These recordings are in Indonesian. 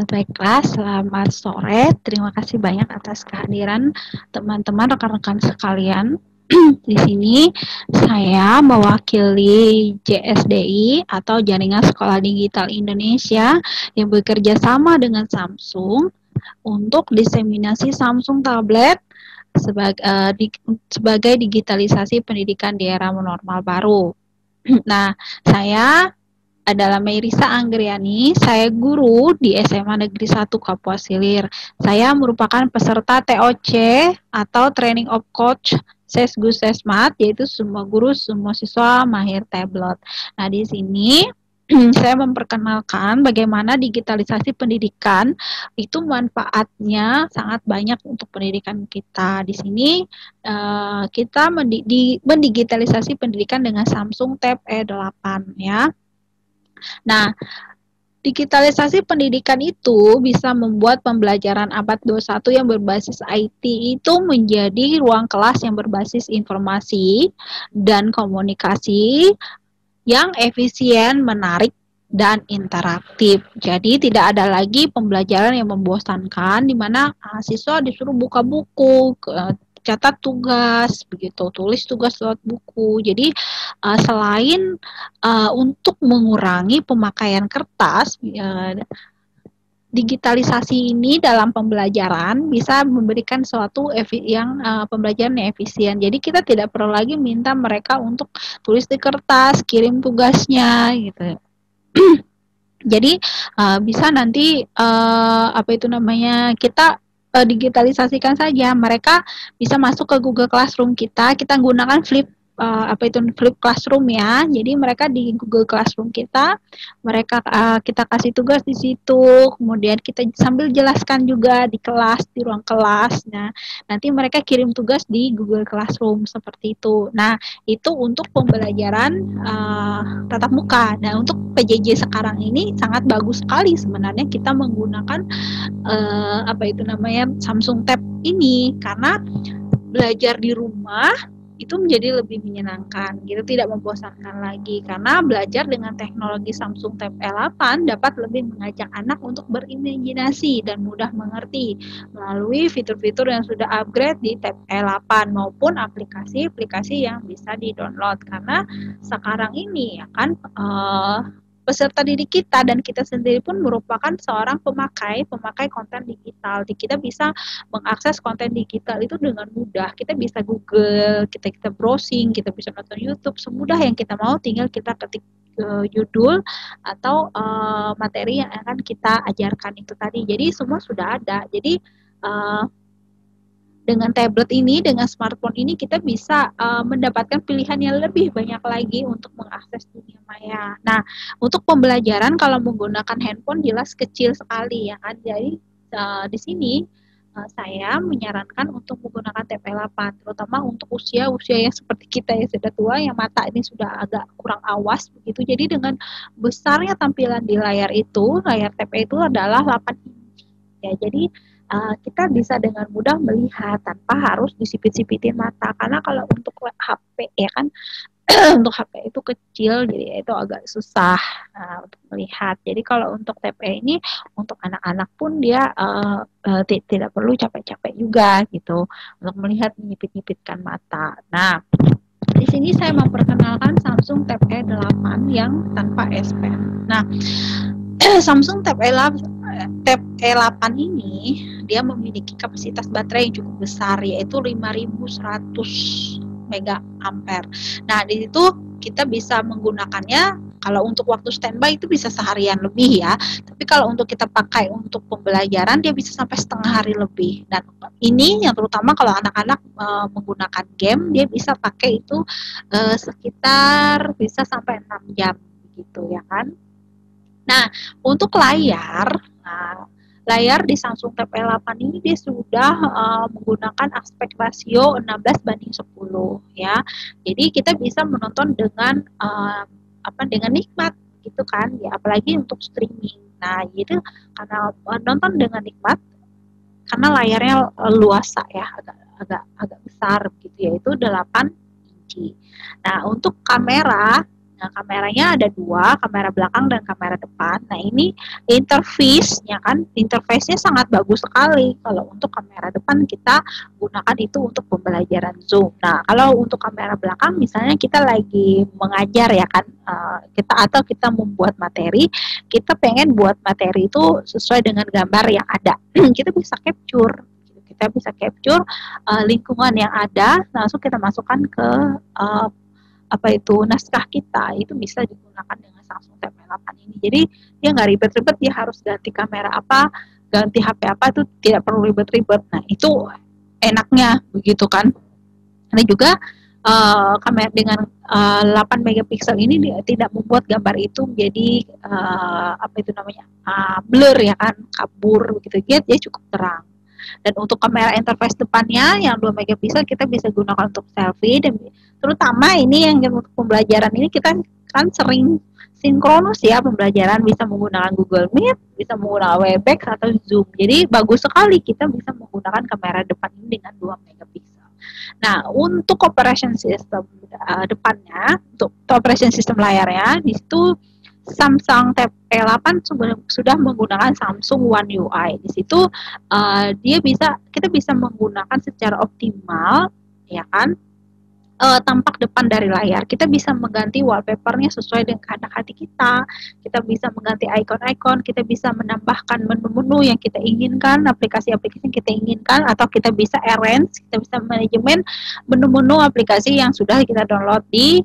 Baiklah, selamat sore. Terima kasih banyak atas kehadiran teman-teman, rekan-rekan sekalian. Di sini saya mewakili JSDI atau Jaringan Sekolah Digital Indonesia yang bekerja sama dengan Samsung untuk diseminasi Samsung tablet sebagai digitalisasi pendidikan di era normal baru. Nah, saya adalah Meirisa Anggriani, saya guru di SMA Negeri 1 Kapuas Silir. Saya merupakan peserta TOC atau Training of Coach Sesgus Sesmat, yaitu semua guru, semua siswa mahir tablet. Nah, di sini saya memperkenalkan bagaimana digitalisasi pendidikan itu manfaatnya sangat banyak untuk pendidikan kita. Di sini kita mendigitalisasi pendidikan dengan Samsung Tab E8 ya. Nah, digitalisasi pendidikan itu bisa membuat pembelajaran abad 21 yang berbasis IT itu menjadi ruang kelas yang berbasis informasi dan komunikasi yang efisien, menarik, dan interaktif. Jadi tidak ada lagi pembelajaran yang membosankan di mana siswa disuruh buka buku, catat tugas, begitu, tulis tugas lewat buku. Jadi selain untuk mengurangi pemakaian kertas, digitalisasi ini dalam pembelajaran bisa memberikan suatu yang pembelajaran yang efisien. Jadi kita tidak perlu lagi minta mereka untuk tulis di kertas, kirim tugasnya gitu. Jadi bisa nanti kita digitalisasikan saja. Mereka bisa masuk ke Google Classroom kita gunakan flip classroom ya. Jadi mereka di Google Classroom kita kasih tugas di situ, kemudian kita sambil jelaskan juga di kelas, di ruang kelas. Nah, nanti mereka kirim tugas di Google Classroom seperti itu. Nah, itu untuk pembelajaran tatap muka. Nah, untuk PJJ sekarang ini sangat bagus sekali sebenarnya kita menggunakan Samsung Tab ini, karena belajar di rumah itu menjadi lebih menyenangkan gitu, tidak membosankan lagi, karena belajar dengan teknologi Samsung Tab E8 dapat lebih mengajak anak untuk berimajinasi dan mudah mengerti melalui fitur-fitur yang sudah upgrade di Tab E8 maupun aplikasi-aplikasi yang bisa di-download. Karena sekarang ini ya kan peserta didik kita dan kita sendiri pun merupakan seorang pemakai konten digital. Kita bisa mengakses konten digital itu dengan mudah. Kita bisa Google, kita browsing, kita bisa nonton YouTube, semudah yang kita mau, tinggal kita ketik judul atau materi yang akan kita ajarkan itu tadi. Jadi semua sudah ada. Jadi dengan tablet ini, dengan smartphone ini, kita bisa mendapatkan pilihan yang lebih banyak lagi untuk mengakses dunia maya. Nah, untuk pembelajaran kalau menggunakan handphone jelas kecil sekali ya kan. Jadi di sini saya menyarankan untuk menggunakan TP8, terutama untuk usia yang seperti kita yang sudah tua, yang mata ini sudah agak kurang awas begitu. Jadi dengan besarnya tampilan di layar TP itu adalah 8 inci. Ya, jadi kita bisa dengan mudah melihat tanpa harus disipit-sipitin mata, karena kalau untuk HP ya kan untuk HP itu kecil, jadi itu agak susah untuk melihat. Jadi kalau untuk TP ini untuk anak-anak pun dia tidak perlu capek-capek juga gitu untuk melihat, menyipit-nyipitkan mata. Nah, di sini saya memperkenalkan Samsung Tab E8 yang tanpa S Pen. Nah, Samsung Tab E8 ini dia memiliki kapasitas baterai yang cukup besar, yaitu 5100 mega ampere. Nah, di situ kita bisa menggunakannya kalau untuk waktu standby itu bisa seharian lebih ya. Tapi kalau untuk kita pakai untuk pembelajaran dia bisa sampai setengah hari lebih. Dan ini yang terutama kalau anak-anak menggunakan game, dia bisa pakai itu sekitar bisa sampai 6 jam gitu ya kan. Nah, untuk layar di Samsung Tab E8 ini dia sudah menggunakan aspek rasio 16:10 ya. Jadi kita bisa menonton dengan dengan nikmat gitu kan ya, apalagi untuk streaming. Nah, gitu karena nonton dengan nikmat karena layarnya luasa ya, agak besar gitu, yaitu 8 inci. Nah, untuk kamera Nah, kameranya ada dua, kamera belakang dan kamera depan. Nah, ini interface-nya kan, interface-nya sangat bagus sekali. Kalau untuk kamera depan kita gunakan itu untuk pembelajaran Zoom. Nah, kalau untuk kamera belakang misalnya kita lagi mengajar ya kan, kita membuat materi, kita pengen buat materi itu sesuai dengan gambar yang ada. Kita bisa capture. Kita bisa capture lingkungan yang ada, langsung kita masukkan ke naskah kita, itu bisa digunakan dengan Samsung Tab A8 ini. Jadi dia nggak ribet-ribet, dia harus ganti kamera apa, ganti HP apa, itu tidak perlu ribet-ribet. Nah, itu enaknya begitu kan. Ada juga kamera dengan 8 megapiksel ini tidak membuat gambar itu menjadi blur ya kan, kabur begitu. Dia cukup terang. Dan untuk kamera interface depannya yang 2 megapiksel kita bisa gunakan untuk selfie, dan terutama ini yang untuk pembelajaran ini kita kan sering sinkronus ya pembelajaran, bisa menggunakan Google Meet, bisa menggunakan Webex atau Zoom. Jadi bagus sekali kita bisa menggunakan kamera depan ini dengan 2 megapiksel. Nah, untuk operation system depannya, untuk operation system layarnya, di situ Samsung Tab A8 sudah menggunakan Samsung One UI. Di situ kita bisa menggunakan secara optimal, ya kan, tampak depan dari layar. Kita bisa mengganti wallpapernya sesuai dengan kehendak hati kita. Kita bisa mengganti icon-icon, kita bisa menambahkan menu-menu yang kita inginkan, aplikasi-aplikasi yang kita inginkan, atau kita bisa arrange, kita bisa manajemen menu-menu aplikasi yang sudah kita download di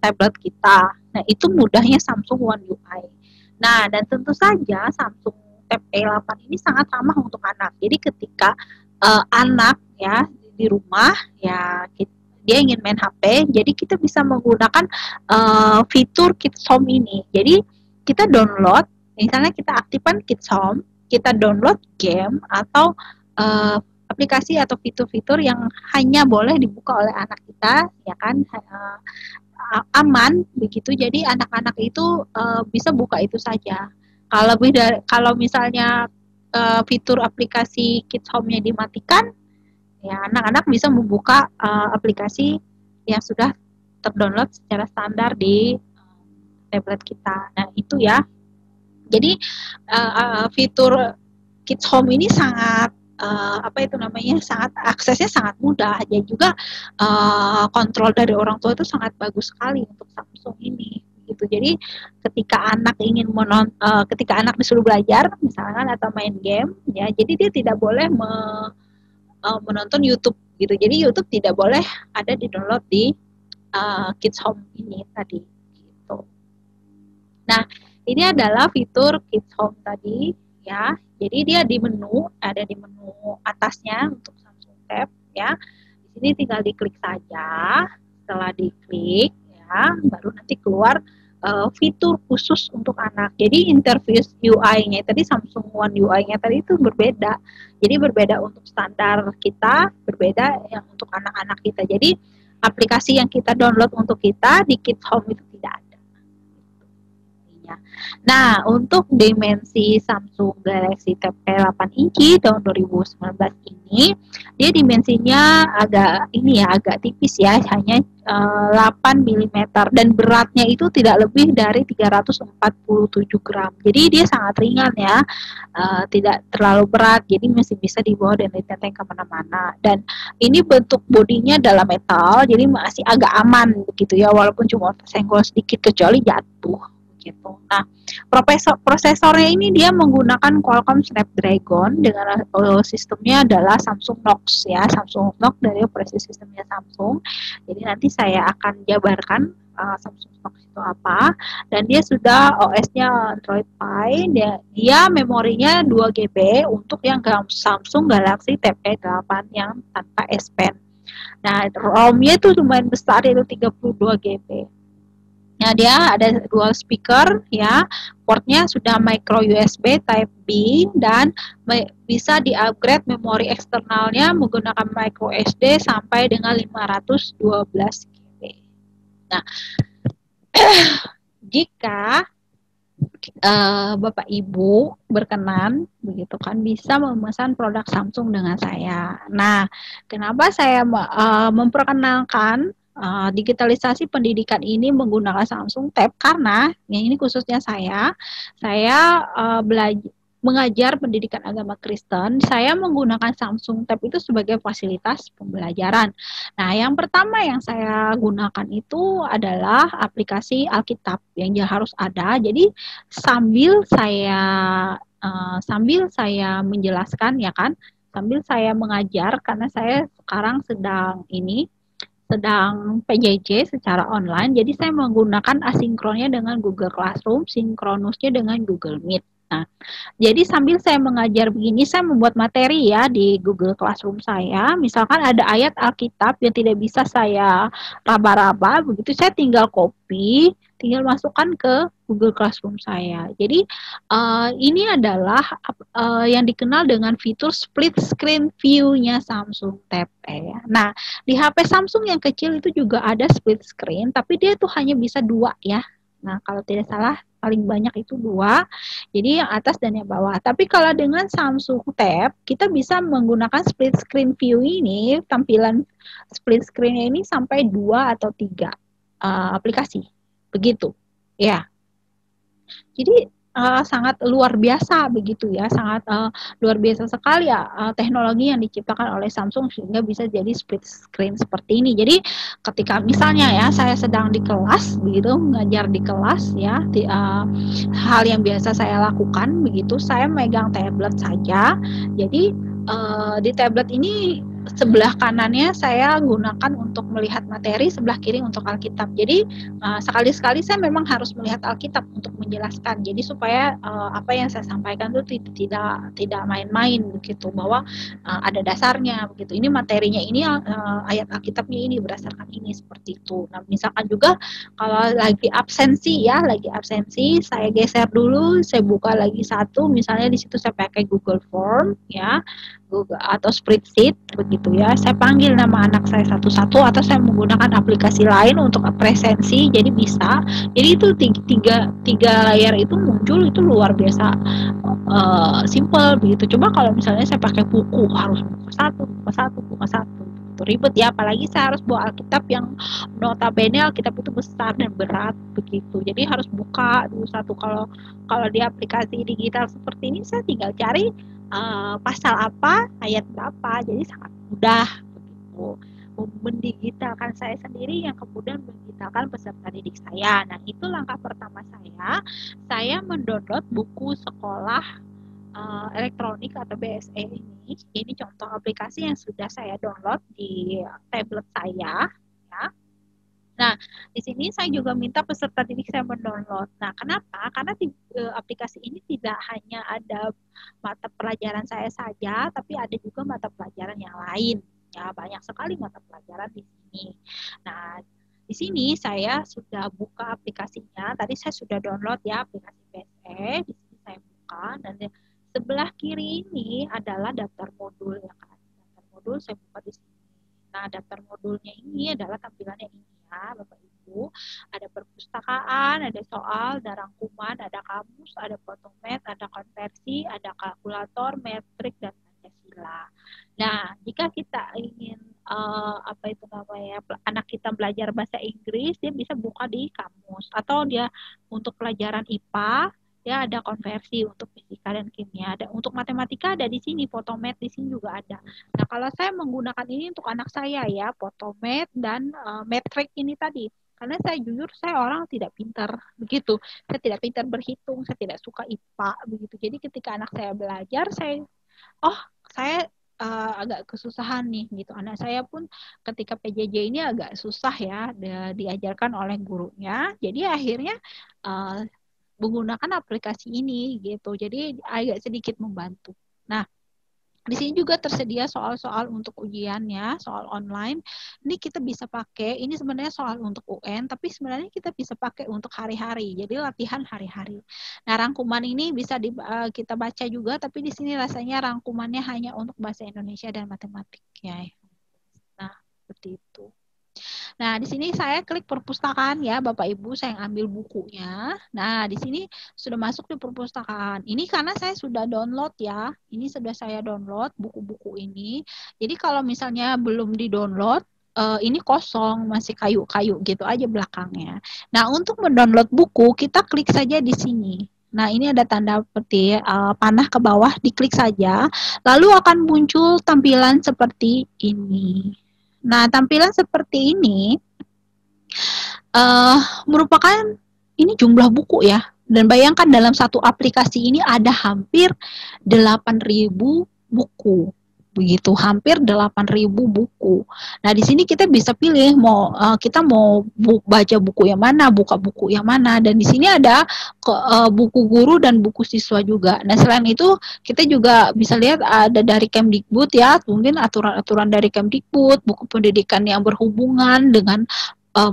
tablet kita. Nah, itu mudahnya Samsung One UI. Nah, dan tentu saja Samsung Tab A8 ini sangat ramah untuk anak. Jadi ketika anak ya di rumah ya dia ingin main HP, jadi kita bisa menggunakan fitur Kids Home ini. Jadi kita download, misalnya kita aktifkan Kids Home, kita download game atau aplikasi atau fitur-fitur yang hanya boleh dibuka oleh anak kita, ya kan, aman begitu. Jadi anak-anak itu bisa buka itu saja. Kalau misalnya fitur aplikasi Kids Home-nya dimatikan, ya anak-anak bisa membuka aplikasi yang sudah terdownload secara standar di tablet kita. Nah, itu ya. Jadi fitur Kids Home ini sangat sangat aksesnya sangat mudah, dan juga kontrol dari orang tua itu sangat bagus sekali untuk Samsung ini gitu. Jadi ketika anak ketika anak disuruh belajar misalkan atau main game ya, jadi dia tidak boleh menonton YouTube gitu. Jadi YouTube tidak boleh ada di download di Kids Home ini tadi gitu. Nah, ini adalah fitur Kids Home tadi ya. Jadi dia ada di menu atasnya untuk Samsung Tab ya. Di sini tinggal diklik saja. Setelah diklik ya, baru nanti keluar fitur khusus untuk anak. Jadi interface UI-nya tadi, Samsung One UI-nya tadi itu berbeda. Jadi berbeda untuk standar kita, berbeda yang untuk anak-anak kita. Jadi aplikasi yang kita download untuk kita di Kids Home itu tidak ada. Nah, untuk dimensi Samsung Galaxy Tab A8 inci tahun 2019 ini, dia dimensinya agak tipis ya, hanya 8 mm, dan beratnya itu tidak lebih dari 347 gram. Jadi dia sangat ringan ya, tidak terlalu berat, jadi masih bisa dibawa dan ditenteng kemana-mana. Dan ini bentuk bodinya dalam metal, jadi masih agak aman begitu ya, walaupun cuma tersenggol sedikit kecuali jatuh. Gitu. Nah, prosesornya ini dia menggunakan Qualcomm Snapdragon dengan sistemnya adalah Samsung Knox ya, Samsung Knox dari operasi sistemnya Samsung. Jadi nanti saya akan jabarkan Samsung Knox itu apa, dan dia sudah OS-nya Android Pie, dia memorinya 2 GB untuk yang Samsung Galaxy Tab A8 yang tanpa S Pen. Nah, ROM-nya itu lumayan besar, yaitu 32 GB. Nah, dia ada dual speaker ya, portnya sudah micro USB Type B, dan bisa di-upgrade memori eksternalnya menggunakan micro SD sampai dengan 512 GB. Nah, jika Bapak Ibu berkenan begitu kan, bisa memesan produk Samsung dengan saya. Nah, kenapa saya memperkenalkan digitalisasi pendidikan ini menggunakan Samsung Tab karena yang ini khususnya saya belajar mengajar pendidikan agama Kristen, saya menggunakan Samsung Tab itu sebagai fasilitas pembelajaran. Nah, yang pertama yang saya gunakan itu adalah aplikasi Alkitab yang harus ada. Jadi sambil saya menjelaskan ya kan, sambil saya mengajar karena saya sekarang sedang PJJ secara online, jadi saya menggunakan asinkronnya dengan Google Classroom, sinkronusnya dengan Google Meet. Nah, jadi sambil saya mengajar begini, saya membuat materi ya di Google Classroom saya. Misalkan ada ayat Alkitab yang tidak bisa saya raba-raba, begitu saya tinggal copy, tinggal masukkan ke Google Classroom saya. Jadi ini adalah yang dikenal dengan fitur split screen view-nya Samsung Tab ya. Nah, di HP Samsung yang kecil itu juga ada split screen, tapi dia tuh hanya bisa 2 ya. Nah, kalau tidak salah paling banyak itu 2. Jadi yang atas dan yang bawah. Tapi kalau dengan Samsung Tab, kita bisa menggunakan split screen view ini, tampilan split screen ini sampai 2 atau 3 aplikasi. Begitu. Ya. Jadi sangat luar biasa begitu ya, sangat luar biasa sekali ya teknologi yang diciptakan oleh Samsung sehingga bisa jadi split screen seperti ini. Jadi ketika misalnya ya saya sedang di kelas begitu mengajar di kelas ya, hal yang biasa saya lakukan begitu, saya megang tablet saja. Jadi di tablet ini sebelah kanannya saya gunakan untuk melihat materi, sebelah kiri untuk Alkitab. Jadi sekali-sekali saya memang harus melihat Alkitab untuk menjelaskan. Jadi supaya apa yang saya sampaikan itu tidak main-main begitu, bahwa ada dasarnya begitu. Ini materinya ini ayat Alkitabnya ini berdasarkan ini seperti itu. Nah, misalkan juga kalau lagi absensi saya geser dulu, saya buka lagi satu, misalnya di situ saya pakai Google Form ya. Google atau spreadsheet begitu ya. Saya panggil nama anak saya satu-satu atau saya menggunakan aplikasi lain untuk presensi. Jadi bisa. Jadi itu tiga layar itu muncul itu luar biasa simple begitu. Coba kalau misalnya saya pakai buku harus buka satu itu ribet ya, apalagi saya harus bawa Alkitab yang notabene Alkitab itu besar dan berat begitu. Jadi harus buka dulu satu. Kalau di aplikasi digital seperti ini saya tinggal cari pasal apa, ayat berapa, jadi sangat mudah begitu. Mendigitalkan saya sendiri yang kemudian mendigitalkan peserta didik saya. Nah, itu langkah pertama saya mendownload buku sekolah elektronik atau BSE ini. Ini contoh aplikasi yang sudah saya download di tablet saya ya. Nah, di sini saya juga minta peserta didik saya mendownload. Nah, kenapa? Karena di aplikasi ini tidak hanya ada mata pelajaran saya saja, tapi ada juga mata pelajaran yang lain. Ya, banyak sekali mata pelajaran di sini. Nah, di sini saya sudah buka aplikasinya. Tadi saya sudah download ya aplikasi PSE. Di sini saya buka dan sebelah kiri ini adalah daftar modul ya kan. Daftar modul saya buka di sini. Nah, daftar modulnya ini adalah tampilannya ini ya, Bapak Ibu. Ada perpustakaan, ada soal, ada rangkuman, ada kamus, ada fotomet, ada konversi, ada kalkulator, metrik, dan Pancasila. Nah, jika kita ingin anak kita belajar bahasa Inggris, dia bisa buka di kamus, atau dia untuk pelajaran IPA ya ada konversi untuk fisika dan kimia, ada untuk matematika ada di sini, fotomet di sini juga ada. Nah, kalau saya menggunakan ini untuk anak saya ya, fotomet dan metrik ini tadi. Karena saya jujur saya orang tidak pintar begitu. Saya tidak pintar berhitung, saya tidak suka IPA begitu. Jadi ketika anak saya belajar, saya agak kesusahan nih gitu. Anak saya pun ketika PJJ ini agak susah ya diajarkan oleh gurunya. Jadi akhirnya uh, menggunakan aplikasi ini gitu. Jadi agak sedikit membantu. Nah, di sini juga tersedia soal-soal untuk ujiannya, soal online. Ini kita bisa pakai, ini sebenarnya soal untuk UN, tapi sebenarnya kita bisa pakai untuk hari-hari. Jadi latihan hari-hari. Nah, rangkuman ini bisa kita baca juga, tapi di sini rasanya rangkumannya hanya untuk bahasa Indonesia dan matematik ya. Nah, seperti itu. Nah, di sini saya klik perpustakaan ya, Bapak Ibu, saya ambil bukunya. Nah, di sini sudah masuk di perpustakaan. Ini karena saya sudah download ya. Ini sudah saya download buku-buku ini. Jadi kalau misalnya belum di-download, ini kosong, masih kayu-kayu gitu aja belakangnya. Nah, untuk mendownload buku, kita klik saja di sini. Nah, ini ada tanda peti panah ke bawah, diklik saja, lalu akan muncul tampilan seperti ini. Nah, tampilan seperti ini merupakan ini jumlah buku ya. Dan bayangkan dalam satu aplikasi ini ada hampir 8.000 buku. Begitu, hampir 8.000 buku. Nah, di sini kita bisa pilih mau kita mau baca buku yang mana, buka buku yang mana, dan di sini ada buku guru dan buku siswa juga. Nah, selain itu kita juga bisa lihat ada dari Kemdikbud ya, mungkin aturan-aturan dari Kemdikbud, buku pendidikan yang berhubungan dengan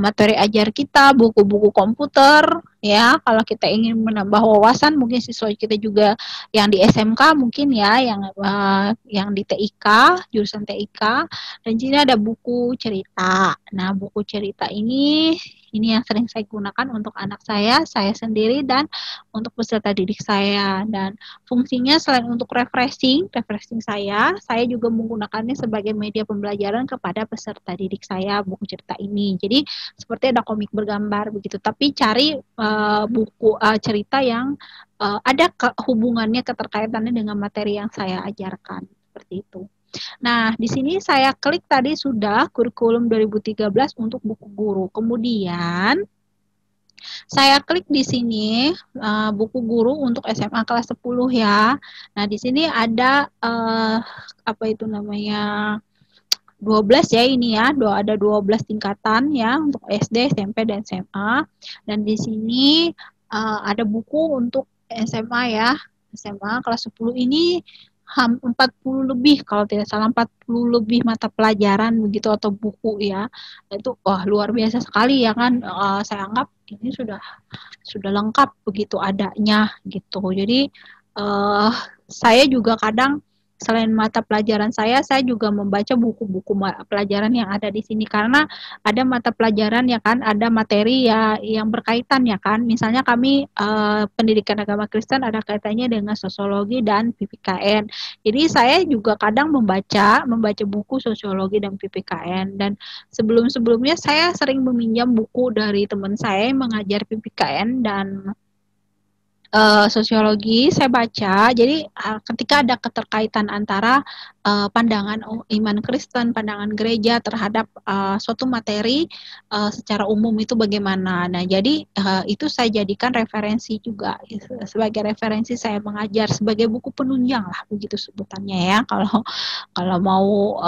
materi ajar kita, buku-buku komputer, ya. Kalau kita ingin menambah wawasan, mungkin siswa kita juga yang di SMK mungkin ya, yang di TIK, jurusan TIK. Dan di sini ada buku cerita. Nah, buku cerita ini yang sering saya gunakan untuk anak saya sendiri, dan untuk peserta didik saya. Dan fungsinya selain untuk refreshing saya juga menggunakannya sebagai media pembelajaran kepada peserta didik saya, buku cerita ini. Jadi seperti ada komik bergambar begitu, tapi cari buku cerita yang ada hubungannya, keterkaitannya dengan materi yang saya ajarkan, seperti itu. Nah, di sini saya klik tadi sudah kurikulum 2013 untuk buku guru. Kemudian saya klik di sini buku guru untuk SMA kelas 10 ya. Nah, di sini ada apa itu namanya? 12 ya ini ya, ada 12 tingkatan ya untuk SD, SMP, dan SMA. Dan di sini ada buku untuk SMA ya, SMA kelas 10 ini 40 lebih, kalau tidak salah 40 lebih mata pelajaran begitu atau buku ya. Itu wah luar biasa sekali ya kan. Saya anggap ini sudah lengkap begitu adanya gitu. Jadi saya juga kadang selain mata pelajaran saya juga membaca buku-buku pelajaran yang ada di sini, karena ada mata pelajaran ya kan, ada materi ya yang berkaitan ya kan. Misalnya kami pendidikan agama Kristen ada kaitannya dengan sosiologi dan PPKN. Jadi saya juga kadang membaca buku sosiologi dan PPKN, dan sebelum-sebelumnya saya sering meminjam buku dari teman saya yang mengajar PPKN dan sosiologi saya baca. Jadi ketika ada keterkaitan antara pandangan iman Kristen, pandangan gereja terhadap suatu materi secara umum itu bagaimana. Nah, jadi itu saya jadikan referensi juga, sebagai referensi saya mengajar, sebagai buku penunjang lah begitu sebutannya ya, kalau mau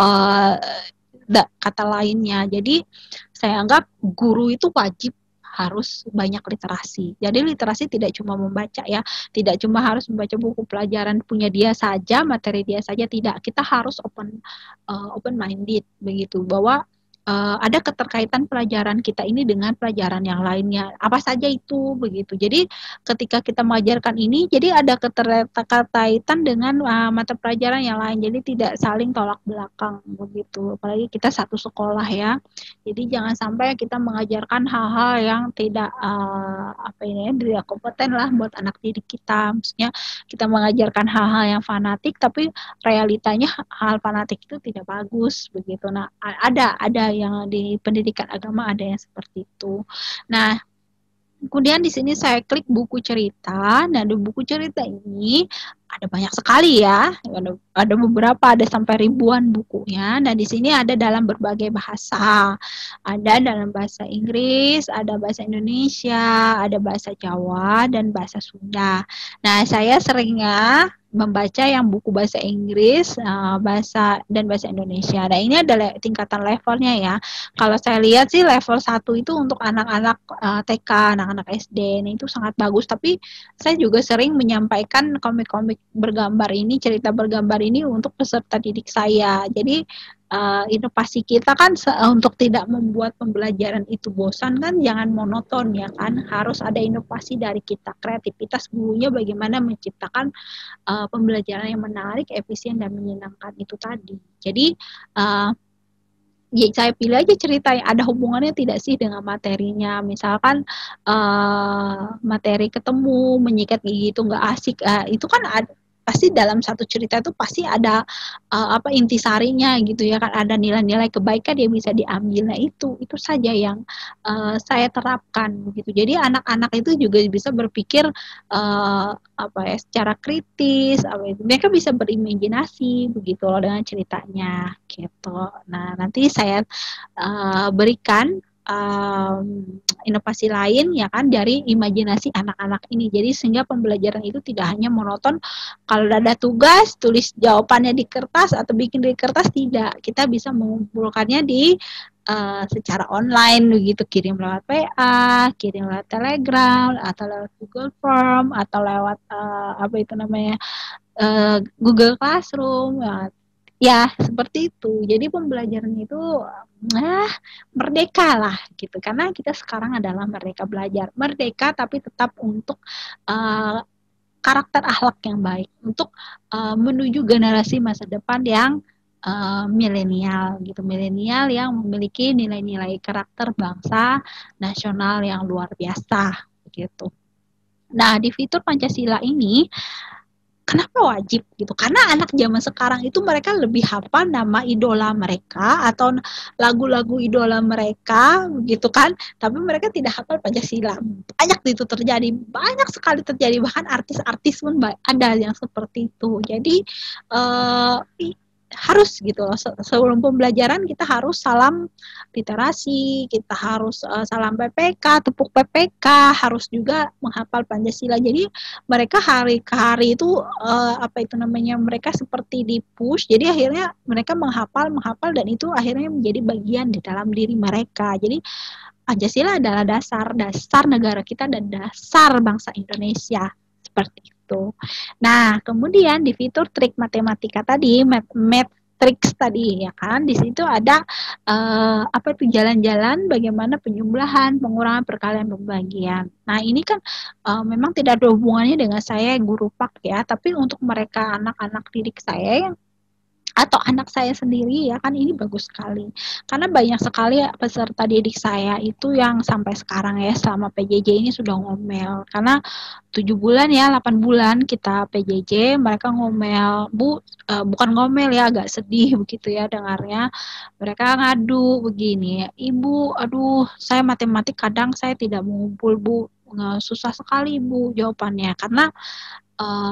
kata lainnya. Jadi saya anggap guru itu wajib harus banyak literasi. Jadi literasi tidak cuma membaca ya, tidak cuma harus membaca buku pelajaran punya dia saja, materi dia saja, tidak. Kita harus open minded begitu, bahwa ada keterkaitan pelajaran kita ini dengan pelajaran yang lainnya. Apa saja itu begitu. Jadi ketika kita mengajarkan ini, jadi ada keterkaitan dengan mata pelajaran yang lain. Jadi tidak saling tolak belakang begitu. Apalagi kita satu sekolah ya. Jadi jangan sampai kita mengajarkan hal-hal yang tidak tidak kompeten lah buat anak didik kita. Maksudnya kita mengajarkan hal-hal yang fanatik, tapi realitanya hal fanatik itu tidak bagus begitu. Nah, ada yang di pendidikan agama ada yang seperti itu. Nah, kemudian di sini saya klik buku cerita. Nah, di buku cerita ini ada banyak sekali ya. Ada beberapa, ada sampai ribuan bukunya. Nah, di sini ada dalam berbagai bahasa. Ada dalam bahasa Inggris, ada bahasa Indonesia, ada bahasa Jawa, dan bahasa Sunda. Nah, saya seringnya membaca yang buku bahasa Inggris, bahasa Indonesia. Nah, ini adalah tingkatan levelnya ya. Kalau saya lihat sih level 1 itu untuk anak-anak TK, anak-anak SD. Nah, itu sangat bagus. Tapi saya juga sering menyampaikan komik-komik bergambar ini, cerita bergambar ini untuk peserta didik saya. Jadi inovasi kita kan untuk tidak membuat pembelajaran itu bosan kan, jangan monoton ya kan, harus ada inovasi dari kita, kreativitas gurunya bagaimana menciptakan pembelajaran yang menarik, efisien, dan menyenangkan itu tadi. Jadi ya saya pilih aja cerita yang ada hubungannya tidak sih dengan materinya. Misalkan materi ketemu menyikat gigi itu nggak asik, itu kan pasti dalam satu cerita itu pasti ada intisarinya gitu ya kan, ada nilai-nilai kebaikan yang bisa diambil. Nah, itu saja yang saya terapkan gitu. Jadi anak-anak itu juga bisa berpikir secara kritis, mereka bisa berimajinasi begitu loh dengan ceritanya gitu. Nah, nanti saya berikan inovasi lain ya kan dari imajinasi anak-anak ini. Jadi sehingga pembelajaran itu tidak hanya monoton, kalau ada tugas tulis jawabannya di kertas atau bikin di kertas, tidak. Kita bisa mengumpulkannya di secara online begitu, kirim lewat WA, kirim lewat Telegram atau lewat Google Form atau lewat Google Classroom ya seperti itu. Jadi pembelajaran itu merdeka lah gitu, karena kita sekarang adalah merdeka belajar, merdeka tapi tetap untuk karakter akhlak yang baik, untuk menuju generasi masa depan yang milenial gitu, milenial yang memiliki nilai-nilai karakter bangsa nasional yang luar biasa gitu. Nah, di fitur Pancasila ini kenapa wajib gitu? Karena anak zaman sekarang itu mereka lebih hafal nama idola mereka atau lagu-lagu idola mereka gitu kan, tapi mereka tidak hafal Pancasila. Banyak itu terjadi, banyak sekali terjadi, bahkan artis-artis pun ada yang seperti itu. Jadi harus gitu loh, sebelum pembelajaran kita harus salam literasi, kita harus salam PPK, tepuk PPK, harus juga menghafal Pancasila. Jadi mereka hari ke hari itu mereka seperti di-push, jadi akhirnya mereka menghafal dan itu akhirnya menjadi bagian di dalam diri mereka. Jadi Pancasila adalah dasar negara kita dan dasar bangsa Indonesia, seperti itu. Nah, kemudian di fitur trik matematika tadi, matrix tadi ya kan, di situ ada jalan-jalan bagaimana penjumlahan, pengurangan, perkalian, pembagian. Nah, ini kan memang tidak ada hubungannya dengan saya guru pak ya, tapi untuk mereka anak-anak didik saya atau anak saya sendiri ya kan, ini bagus sekali karena banyak sekali peserta didik saya itu yang sampai sekarang ya selama PJJ ini sudah ngomel, karena 7 bulan ya 8 bulan kita PJJ mereka ngomel, Bu, bukan ngomel ya, agak sedih begitu ya dengarnya, mereka ngadu begini, Ibu aduh saya matematik kadang saya tidak mengumpul Bu, susah sekali Bu jawabannya, karena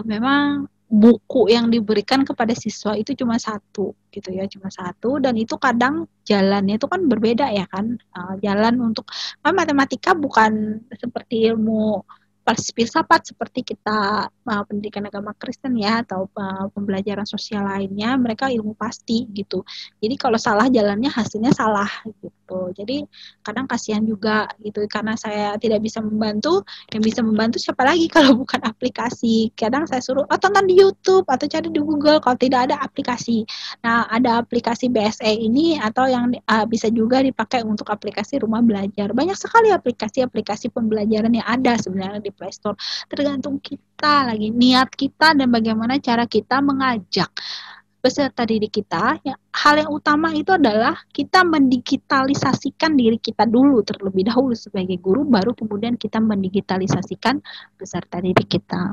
memang buku yang diberikan kepada siswa itu cuma satu gitu ya, cuma satu, dan itu kadang jalannya itu kan berbeda ya kan, jalan untuk matematika bukan seperti ilmu filsafat seperti kita pendidikan agama Kristen ya, atau pembelajaran sosial lainnya, mereka ilmu pasti gitu. Jadi kalau salah jalannya hasilnya salah gitu. Jadi kadang kasihan juga gitu, karena saya tidak bisa membantu, yang bisa membantu siapa lagi kalau bukan aplikasi. Kadang saya suruh tonton di YouTube atau cari di Google kalau tidak ada aplikasi. Nah, ada aplikasi BSE ini atau yang bisa juga dipakai untuk aplikasi rumah belajar. Banyak sekali aplikasi-aplikasi pembelajaran yang ada sebenarnya di Play Store. Tergantung kita lagi, niat kita dan bagaimana cara kita mengajak peserta didik kita. Ya, hal yang utama itu adalah kita mendigitalisasikan diri kita dulu terlebih dahulu sebagai guru, baru kemudian kita mendigitalisasikan peserta didik kita.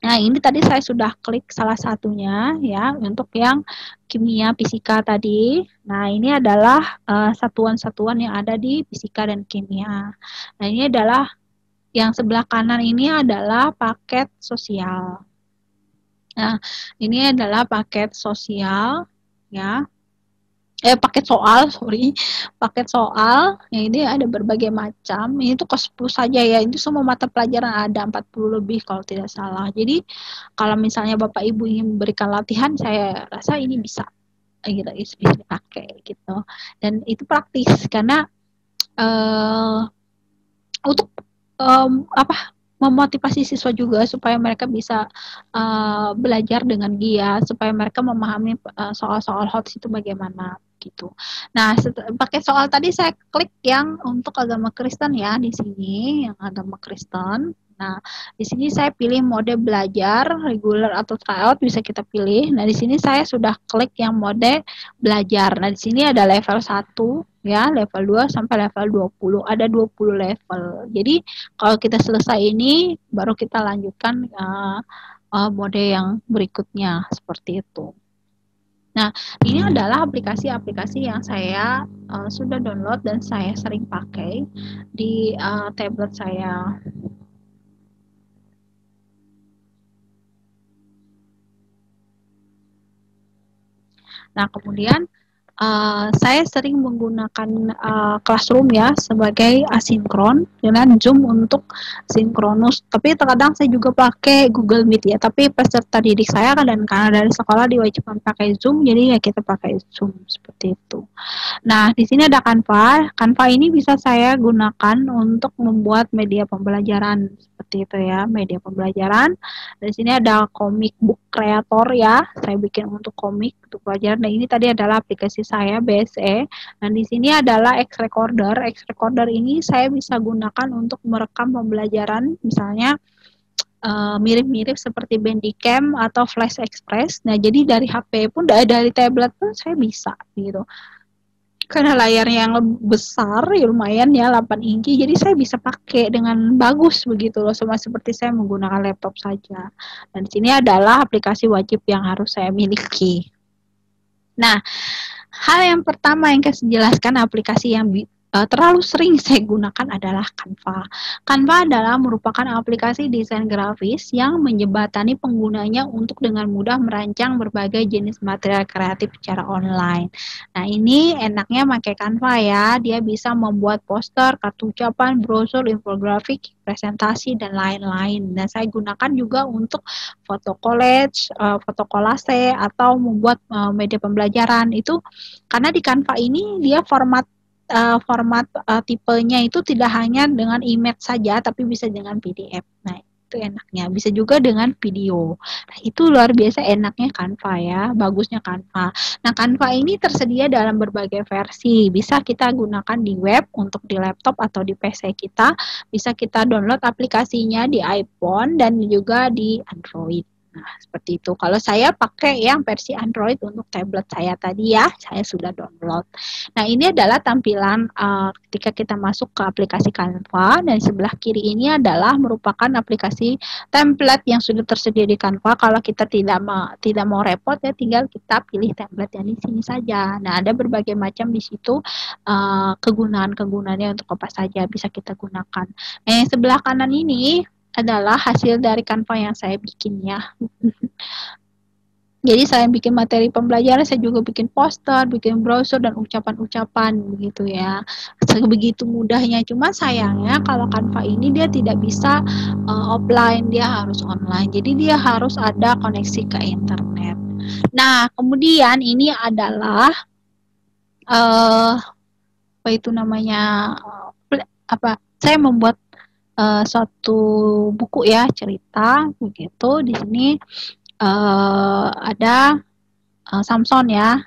Nah, ini tadi saya sudah klik salah satunya ya, untuk yang kimia fisika tadi. Nah, ini adalah satuan-satuan yang ada di fisika dan kimia. Nah, ini adalah yang sebelah kanan ini adalah paket sosial. Nah, ini adalah paket sosial ya. Paket soal, paket soal. Yang ini ada berbagai macam. Ini tuh kelas 10 saja ya. Itu semua mata pelajaran ada 40 lebih kalau tidak salah. Jadi kalau misalnya Bapak Ibu ingin memberikan latihan, saya rasa ini bisa bisa dipakai gitu. Dan itu praktis karena untuk memotivasi siswa juga supaya mereka bisa belajar dengan giat, supaya mereka memahami soal-soal HOTS itu bagaimana gitu. Nah, pakai soal tadi saya klik yang untuk agama Kristen ya, di sini yang agama Kristen. Nah, di sini saya pilih mode belajar reguler atau tryout, bisa kita pilih. Nah, di sini saya sudah klik yang mode belajar. Nah, di sini ada level 1 ya, level 2 sampai level 20. Ada 20 level. Jadi, kalau kita selesai ini baru kita lanjutkan mode yang berikutnya seperti itu. Nah, ini adalah aplikasi-aplikasi yang saya sudah download dan saya sering pakai di tablet saya. Nah, kemudian saya sering menggunakan Classroom ya sebagai asinkron dengan Zoom untuk sinkronus. Tapi terkadang saya juga pakai Google Meet ya. Tapi peserta didik saya dan karena dari sekolah diwajibkan pakai Zoom, jadi ya kita pakai Zoom seperti itu. Nah, di sini ada Canva. Canva ini bisa saya gunakan untuk membuat media pembelajaran seperti itu ya, media pembelajaran. Di sini ada Comic Book Creator ya. Saya bikin untuk komik untuk pelajaran. Dan ini tadi adalah aplikasi saya BSE. Dan di sini adalah X Recorder. X Recorder ini saya bisa gunakan untuk merekam pembelajaran, misalnya mirip-mirip seperti Bandicam atau Flash Express. Nah, jadi dari HP pun dari tablet pun saya bisa gitu. Karena layarnya yang besar ya lumayan ya 8 inci, jadi saya bisa pakai dengan bagus begitu loh, sama seperti saya menggunakan laptop saja. Dan di sini adalah aplikasi wajib yang harus saya miliki. Nah, hal yang pertama yang saya jelaskan aplikasi yang terlalu sering saya gunakan adalah Canva. Canva adalah merupakan aplikasi desain grafis yang menjembatani penggunanya untuk dengan mudah merancang berbagai jenis material kreatif secara online. Nah, ini enaknya pakai Canva ya. Dia bisa membuat poster, kartu ucapan, brosur, infografik, presentasi, dan lain-lain. Dan saya gunakan juga untuk foto collage, foto kolase, atau membuat media pembelajaran. Itu karena di Canva ini dia format tipenya itu tidak hanya dengan image saja, tapi bisa dengan PDF. Nah, itu enaknya. Bisa juga dengan video. Nah, itu luar biasa enaknya Canva ya, bagusnya Canva. Nah, Canva ini tersedia dalam berbagai versi. Bisa kita gunakan di web untuk di laptop atau di PC kita. Bisa kita download aplikasinya di iPhone dan juga di Android. Nah, seperti itu. Kalau saya pakai yang versi Android untuk tablet saya tadi ya, saya sudah download. Nah, ini adalah tampilan ketika kita masuk ke aplikasi Canva, dan di sebelah kiri ini adalah merupakan aplikasi template yang sudah tersedia di Canva. Kalau kita tidak mau repot ya, tinggal kita pilih template yang di sini saja. Nah, ada berbagai macam di situ kegunaan-kegunaannya untuk apa saja bisa kita gunakan. Nah, yang sebelah kanan ini adalah hasil dari Canva yang saya bikin ya. Jadi saya bikin materi pembelajaran, saya juga bikin poster, bikin brosur dan ucapan-ucapan begitu ya. Sebegitu mudahnya. Cuma sayangnya kalau Canva ini dia tidak bisa offline, dia harus online. Jadi dia harus ada koneksi ke internet. Nah, kemudian ini adalah apa itu namanya apa? Saya membuat suatu buku ya, cerita begitu. Di sini ada Samson ya.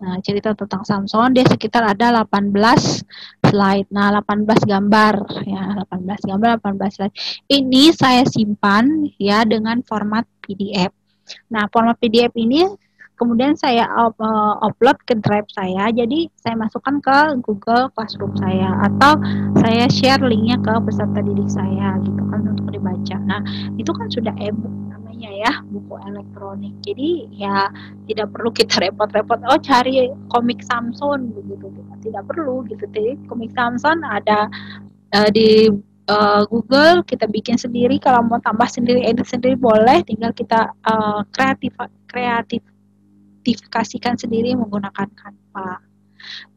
Nah, cerita tentang Samson, dia sekitar ada 18 slide. Nah, 18 gambar ya, 18 gambar, 18 slide. Ini saya simpan ya dengan format PDF. Nah, format PDF ini kemudian saya upload ke drive saya. Jadi saya masukkan ke Google Classroom saya, atau saya share linknya ke peserta didik saya gitu kan untuk dibaca. Nah, itu kan sudah e-book namanya ya, buku elektronik. Jadi ya tidak perlu kita repot-repot cari komik Samson begitu, tidak perlu gitu. Jadi komik Samson ada di Google, kita bikin sendiri. Kalau mau tambah sendiri, edit sendiri boleh, tinggal kita kreatifikasikan sendiri menggunakan Canva.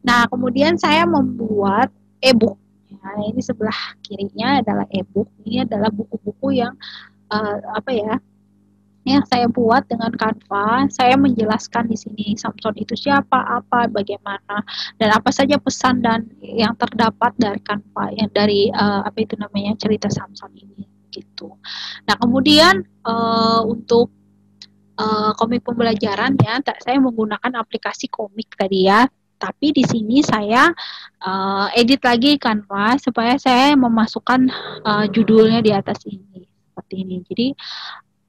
Nah, kemudian saya membuat e-book. Nah, ini sebelah kirinya adalah e-book. Ini adalah buku-buku yang yang saya buat dengan Canva. Saya menjelaskan di sini Samson itu siapa, apa, bagaimana, dan apa saja pesan dan yang terdapat dari Canva, yang dari cerita Samson ini gitu. Nah, kemudian untuk komik pembelajaran ya, saya menggunakan aplikasi komik tadi ya. Tapi di sini saya edit lagi Canva supaya saya memasukkan judulnya di atas ini seperti ini. Jadi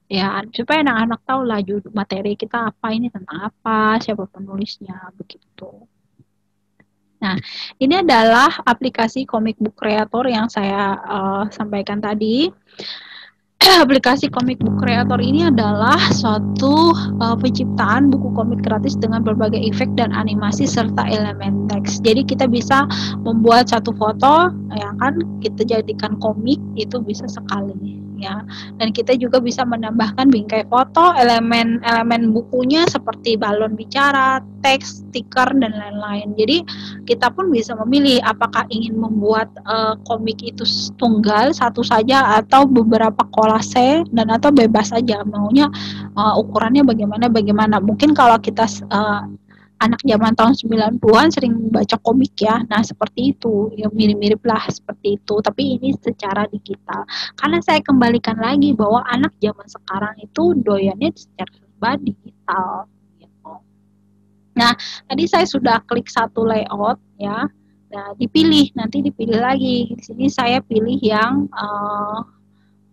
ya supaya anak-anak tahu lah materi kita apa, ini tentang apa, siapa penulisnya begitu. Nah, ini adalah aplikasi Comic Book Creator yang saya sampaikan tadi. aplikasi Comic Book Creator ini adalah suatu penciptaan buku komik gratis dengan berbagai efek dan animasi serta elemen teks. Jadi kita bisa membuat satu foto, ya kan, kita jadikan komik itu bisa sekali, ya. Dan kita juga bisa menambahkan bingkai foto, elemen-elemen bukunya seperti balon bicara, teks, stiker dan lain-lain. Jadi kita pun bisa memilih apakah ingin membuat komik itu tunggal satu saja atau beberapa kolase, dan atau bebas saja maunya ukurannya bagaimana. Mungkin kalau kita anak zaman tahun 90-an sering baca komik ya. Nah, seperti itu. Ya mirip-mirip lah seperti itu, tapi ini secara digital. Karena saya kembalikan lagi bahwa anak zaman sekarang itu doyannya secara serba digital gitu. Nah, tadi saya sudah klik satu layout ya. Nah, nanti dipilih lagi. Di sini saya pilih yang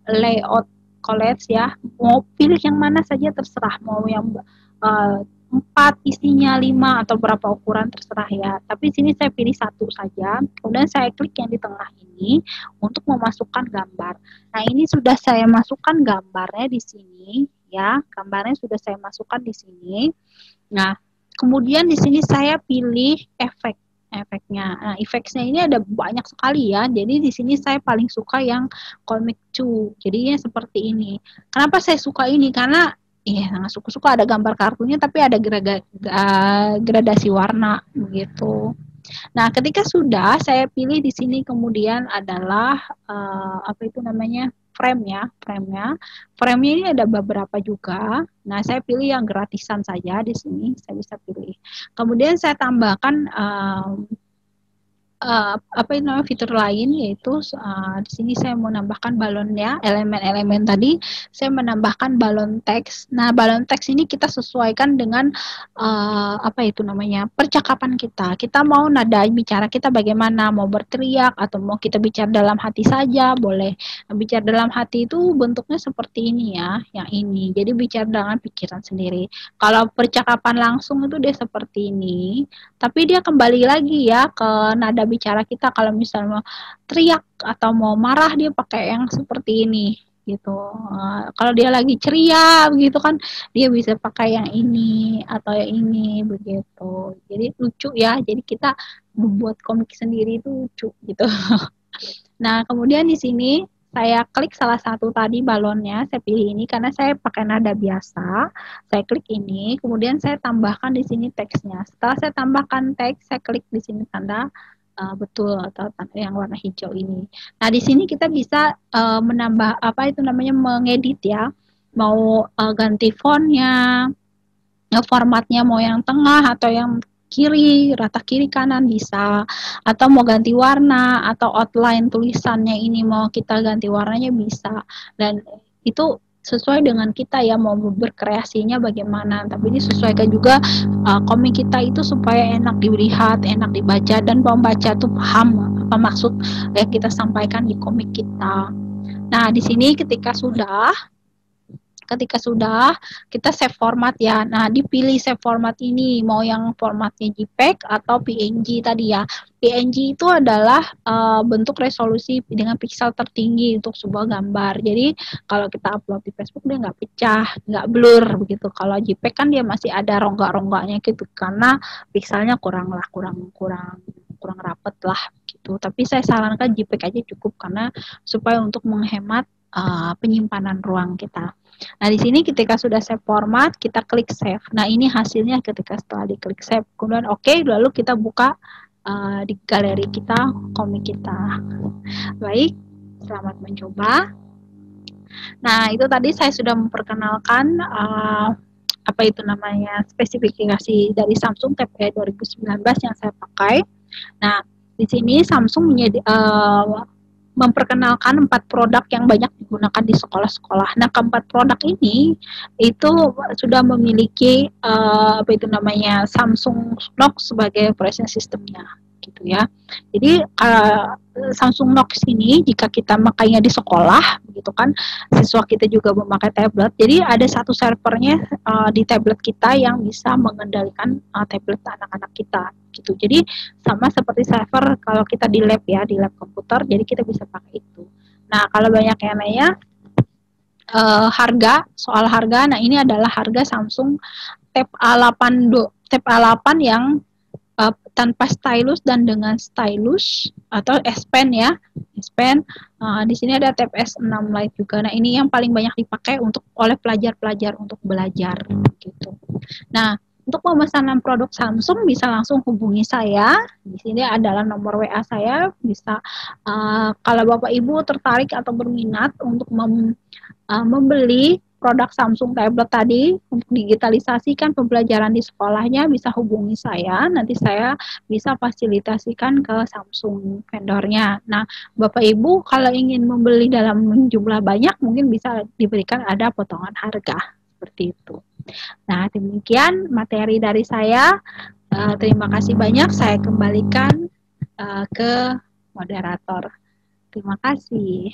layout college ya. Mau pilih yang mana saja terserah. Mau yang 4 isinya 5 atau berapa ukuran terserah ya. Tapi sini saya pilih satu saja. Kemudian saya klik yang di tengah ini untuk memasukkan gambar. Nah, ini sudah saya masukkan gambarnya di sini ya. Gambarnya sudah saya masukkan di sini. Nah, kemudian di sini saya pilih efeknya. Nah, efeknya ini ada banyak sekali ya. Jadi di sini saya paling suka yang Comic 2. Jadinya seperti ini. Kenapa saya suka ini? Karena iya, sangat suka ada gambar kartunya tapi ada gradasi warna begitu. Nah, ketika sudah saya pilih di sini kemudian adalah apa itu namanya? Frame-nya. Frame-nya ini ada beberapa juga. Nah, saya pilih yang gratisan saja di sini, saya bisa pilih. Kemudian saya tambahkan apa itu namanya fitur lain, yaitu di sini saya mau nambahkan balonnya, elemen-elemen tadi saya menambahkan balon teks. Nah, balon teks ini kita sesuaikan dengan apa itu namanya percakapan kita. Kita mau nada bicara kita bagaimana, mau berteriak atau mau kita bicara dalam hati saja boleh. Bicara dalam hati itu bentuknya seperti ini ya, yang ini. Jadi bicara dengan pikiran sendiri. Kalau percakapan langsung itu dia seperti ini. Tapi dia kembali lagi ya ke nada bicara kita. Kalau misalnya mau teriak atau mau marah dia pakai yang seperti ini gitu. Kalau dia lagi ceria begitu kan dia bisa pakai yang ini atau yang ini begitu. Jadi lucu ya. Jadi kita membuat komik sendiri itu lucu gitu. Nah, kemudian di sini saya klik salah satu tadi balonnya, saya pilih ini karena saya pakai nada biasa. Saya klik ini, kemudian saya tambahkan di sini teksnya. Setelah saya tambahkan teks, saya klik di sini tanda betul atau tanda yang warna hijau ini. Nah, di sini kita bisa menambah apa itu namanya mengedit ya. Mau ganti fontnya, formatnya mau yang tengah atau yang kiri, rata kiri kanan bisa, atau mau ganti warna atau outline tulisannya ini mau kita ganti warnanya bisa. Dan itu sesuai dengan kita ya mau berkreasinya bagaimana, tapi ini sesuaikan juga komik kita itu supaya enak dilihat, enak dibaca, dan pembaca tuh paham apa maksud yang kita sampaikan di komik kita. Nah, di sini ketika sudah kita save format ya. Nah, dipilih save format ini mau yang formatnya JPEG atau PNG tadi ya. PNG itu adalah bentuk resolusi dengan pixel tertinggi untuk sebuah gambar. Jadi kalau kita upload di Facebook dia nggak pecah, nggak blur begitu. Kalau JPEG kan dia masih ada rongga-rongganya gitu karena pixelnya kurang rapet lah gitu. Tapi saya sarankan JPEG aja cukup karena supaya untuk menghemat penyimpanan ruang kita. Nah, di sini ketika sudah save format, kita klik save. Nah, ini hasilnya ketika setelah diklik save. Kemudian oke, lalu kita buka di galeri kita, komik kita. Baik, selamat mencoba. Nah, itu tadi saya sudah memperkenalkan apa itu namanya spesifikasi dari Samsung Tab E 2019 yang saya pakai. Nah, di sini Samsung memperkenalkan 4 produk yang banyak digunakan di sekolah-sekolah. Nah, keempat produk ini itu sudah memiliki apa itu namanya Samsung Knox sebagai operation systemnya, gitu ya. Jadi Samsung Knox ini jika kita makainya di sekolah, gitu kan, siswa kita juga memakai tablet. Jadi ada satu servernya di tablet kita yang bisa mengendalikan tablet anak-anak kita, gitu. Jadi sama seperti server kalau kita di lab ya, di lab komputer, jadi kita bisa pakai itu. Nah, kalau banyak yang nanya, soal harga. Nah, ini adalah harga Samsung Tab A8 yang tanpa stylus dan dengan stylus atau S Pen ya. S Pen. Di sini ada tab S6 Lite juga. Nah, ini yang paling banyak dipakai oleh pelajar-pelajar untuk belajar gitu. Nah, untuk pemesanan produk Samsung bisa langsung hubungi saya. Di sini adalah nomor WA saya. Bisa kalau Bapak Ibu tertarik atau berminat untuk membeli produk Samsung tablet tadi untuk digitalisasikan pembelajaran di sekolahnya, bisa hubungi saya. Nanti saya bisa fasilitasikan ke Samsung vendornya. Nah, Bapak Ibu kalau ingin membeli dalam jumlah banyak mungkin bisa diberikan ada potongan harga seperti itu. Nah, demikian materi dari saya. Terima kasih banyak. Saya kembalikan ke moderator. Terima kasih.